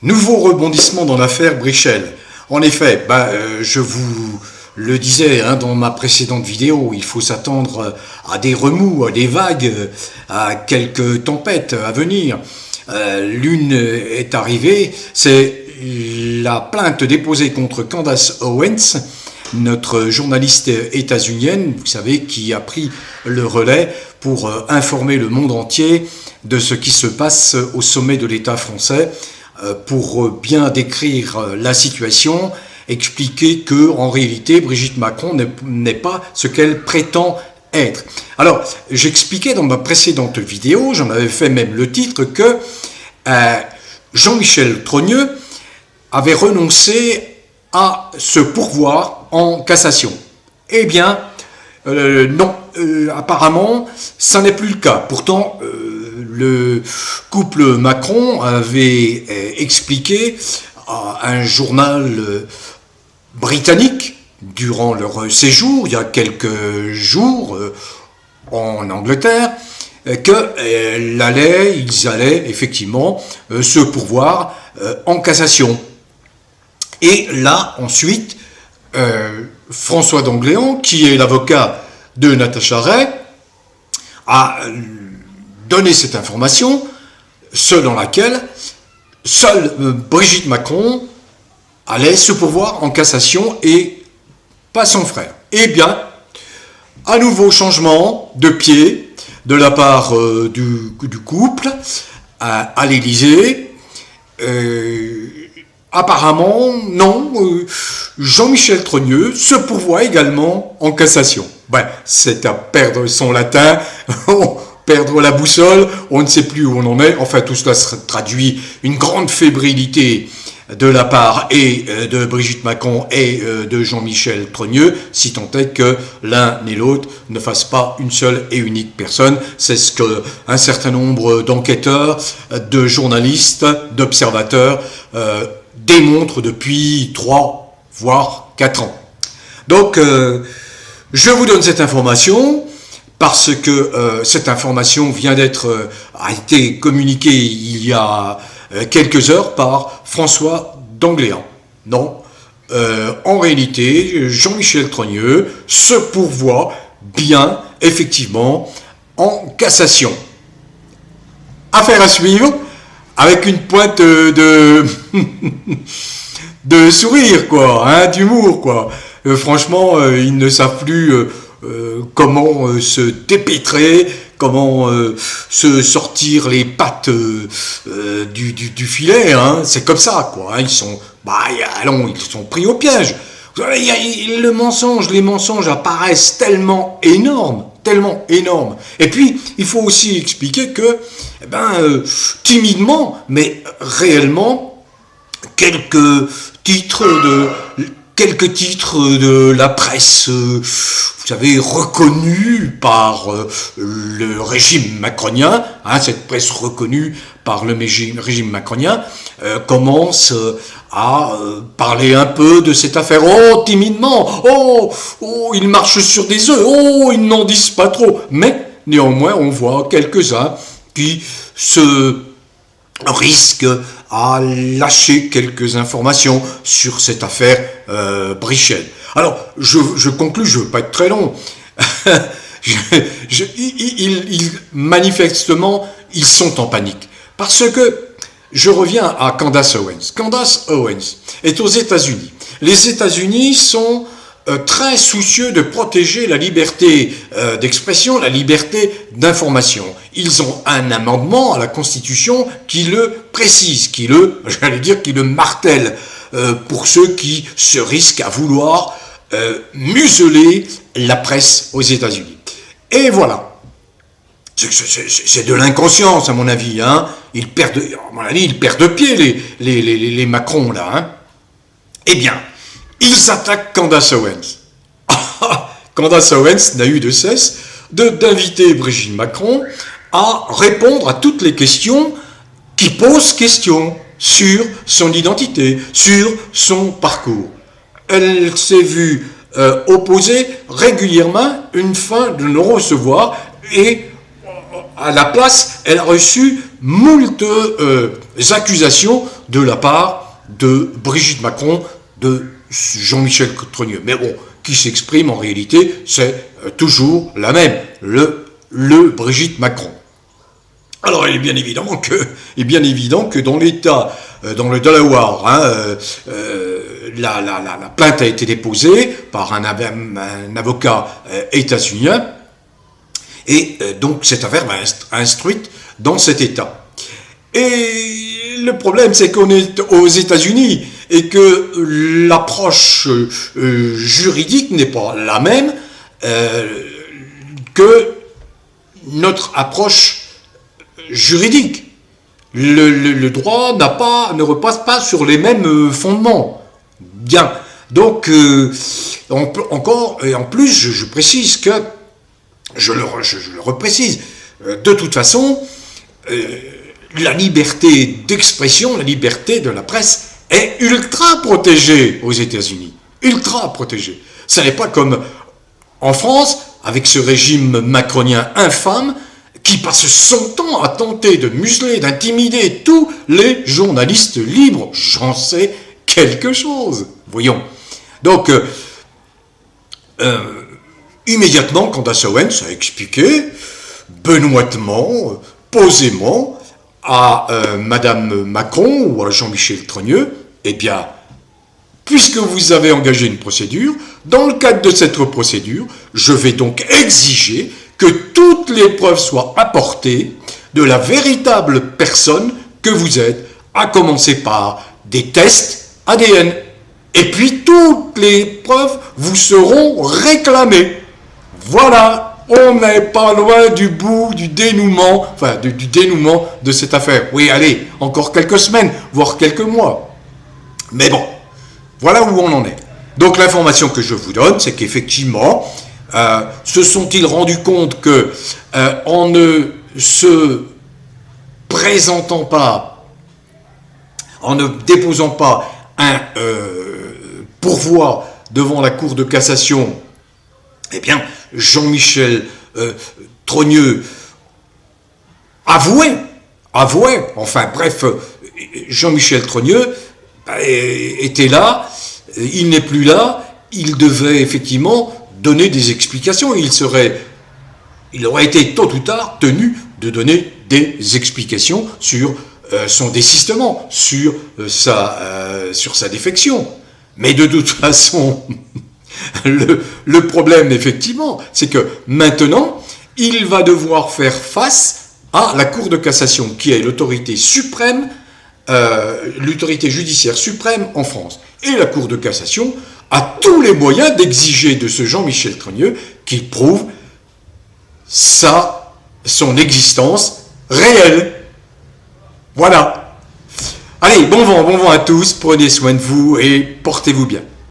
Nouveau rebondissement dans l'affaire Brichel. En effet, je vous le disais dans ma précédente vidéo, il faut s'attendre à des remous, à des vagues, à quelques tempêtes à venir. L'une est arrivée, c'est la plainte déposée contre Candace Owens, notre journaliste états-unienne, vous savez, qui a pris le relais pour informer le monde entier de ce qui se passe au sommet de l'État français, pour bien décrire la situation, expliquer que en réalité Brigitte Macron n'est pas ce qu'elle prétend être. Alors, j'expliquais dans ma précédente vidéo, j'en avais fait même le titre, que Jean-Michel Trogneux avait renoncé à ce pourvoi en cassation. Eh bien, non, apparemment, ça n'est plus le cas. Pourtant, le couple Macron avait expliqué à un journal britannique durant leur séjour, il y a quelques jours en Angleterre, qu'ils allaient effectivement se pourvoir en cassation. Et là, ensuite, François d'Angléan, qui est l'avocat de Natacha Ray, a donné cette information, selon laquelle seule Brigitte Macron allait se pourvoir en cassation et pas son frère. Eh bien, à nouveau changement de pied de la part du couple à l'Élysée. Apparemment, non, Jean-Michel Trogneux se pourvoit également en cassation. C'est à perdre son latin, perdre la boussole, on ne sait plus où on en est. Enfin, tout cela se traduit une grande fébrilité de la part et de Brigitte Macron et de Jean-Michel Trogneux, si tant est que l'un et l'autre ne fassent pas une seule et unique personne. C'est ce qu'un certain nombre d'enquêteurs, de journalistes, d'observateurs démontrent depuis 3 voire 4 ans. Donc, je vous donne cette information parce que cette information a été communiquée il y a quelques heures par François d'Angléan. Non, en réalité, Jean-Michel Trogneux se pourvoit bien, effectivement, en cassation. Affaire à suivre, avec une pointe de sourire, quoi, d'humour, quoi. Franchement, ils ne savent plus comment se dépêtrer, comment se sortir les pattes du filet, c'est comme ça, quoi. Ils sont pris au piège. Vous savez, les mensonges apparaissent tellement énormes. Et puis, il faut aussi expliquer que, timidement, mais réellement, quelques titres de la presse, vous savez, reconnus par le régime macronien, cette presse reconnue par le régime macronien, commence à parler un peu de cette affaire. Oh, timidement, ils marchent sur des œufs, ils n'en disent pas trop. Mais néanmoins, on voit quelques-uns qui se risquent à lâcher quelques informations sur cette affaire Brichel. Alors, je conclus, je ne veux pas être très long. Manifestement, ils sont en panique. Parce que, je reviens à Candace Owens. Candace Owens est aux États-Unis. Les États-Unis sont très soucieux de protéger la liberté d'expression, la liberté d'information. Ils ont un amendement à la Constitution qui le précise, qui le martèle pour ceux qui se risquent à vouloir museler la presse aux États-Unis. Et voilà. C'est de l'inconscience, à mon avis. Ils perdent de pied, les Macron, là. Eh bien, ils attaquent Candace Owens. Candace Owens n'a eu de cesse d'inviter Brigitte Macron à répondre à toutes les questions qui posent question sur son identité, sur son parcours. Elle s'est vue opposer régulièrement une fin de non-recevoir et à la place, elle a reçu moult accusations de la part de Brigitte Macron, de Jean-Michel Trogneux. Mais bon, qui s'exprime en réalité, c'est toujours la même, le Brigitte Macron. Alors il est bien évident que dans l'État, dans le Delaware, la plainte a été déposée par un avocat états-unien, et donc cette affaire va être instruite dans cet État. Et le problème, c'est qu'on est aux États-Unis et que l'approche juridique n'est pas la même que notre approche juridique. Le droit ne repasse pas sur les mêmes fondements. Bien. Donc, encore, et en plus, je précise que, je le reprécise, de toute façon, la liberté d'expression, la liberté de la presse est ultra protégée aux États-Unis. Ultra protégée. Ça n'est pas comme en France, avec ce régime macronien infâme, qui passe son temps à tenter de museler, d'intimider tous les journalistes libres. J'en sais quelque chose. Voyons. Donc, immédiatement, Candace Owens a expliqué, benoîtement, posément, à Madame Macron ou à Jean-Michel Trogneux, eh bien, puisque vous avez engagé une procédure, dans le cadre de cette procédure, je vais donc exiger que toutes les preuves soient apportées de la véritable personne que vous êtes, à commencer par des tests ADN. Et puis toutes les preuves vous seront réclamées. Voilà, on n'est pas loin du bout du dénouement, enfin du dénouement de cette affaire. Oui, allez, encore quelques semaines, voire quelques mois. Mais bon, voilà où on en est. Donc l'information que je vous donne, c'est qu'effectivement, se sont-ils rendus compte que en ne se présentant pas, en ne déposant pas un pourvoi devant la Cour de cassation, eh bien, Jean-Michel Trogneux avouait, enfin bref, Jean-Michel Trogneux était là, il n'est plus là, il devait effectivement donner des explications, il aurait été tôt ou tard tenu de donner des explications sur son désistement, sur sa défection. Mais de toute façon, le problème, effectivement, c'est que maintenant, il va devoir faire face à la Cour de cassation, qui est l'autorité suprême, l'autorité judiciaire suprême en France. Et la Cour de cassation a tous les moyens d'exiger de ce Jean-Michel Trogneux qu'il prouve son existence réelle. Voilà. Allez, bon vent à tous, prenez soin de vous et portez-vous bien.